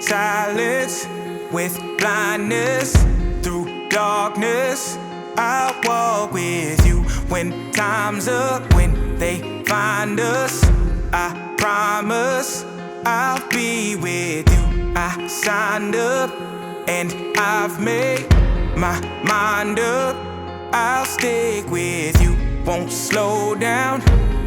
silence, with blindness, through darkness. I'll walk with you when time's up, when they find us. I promise I'll be with you. I signed up and I've made my mind up. I'll stick with you, won't slow down,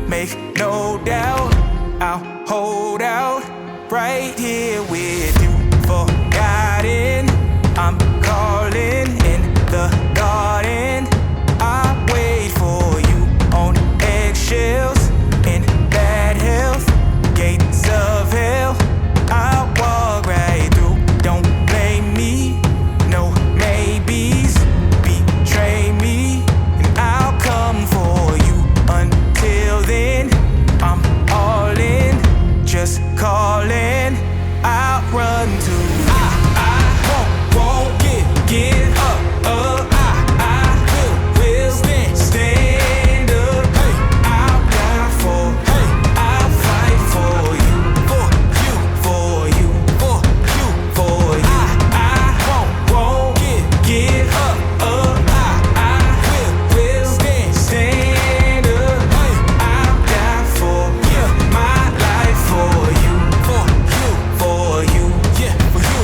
make no doubt. I'll hold out right here with you. Forgotten, I'm calling in the garden. I wait for you on eggshells, in bad health, gates of hell. I'll walk right through, don't blame me, no maybes. Betray me and I'll come for you. Until then, I'm all in, just calling, I'll run to you. I won't give up. I will stand up. Hey, I'll die for. Hey, I'll fight for you, for you, for you, for you, for you. I won't give up. I will stand up. Hey, I'll die for you, my life for you, for you, yeah, for you.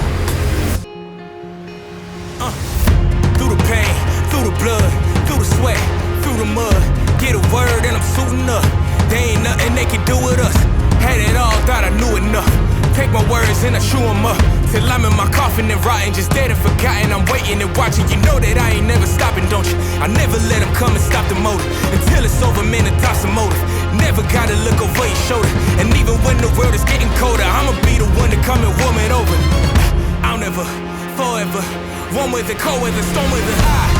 Through the pain, through the blood, through the sweat, through the mud. Get a word and I'm suiting up. There ain't nothing they can do with us. Had it all, thought I knew enough. Take my words and I chew them up till I'm in my coffin and rotting, just dead and forgotten. I'm waiting and watching. You know that I ain't never stopping, don't you? I never let them come and stop the motive. Until it's over, man, the thoughts are motive. Never gotta look over your shoulder. And even when the world is getting colder, I'ma be the one to come and warm it over. I'll never, forever, one with the cold weather, storm weather.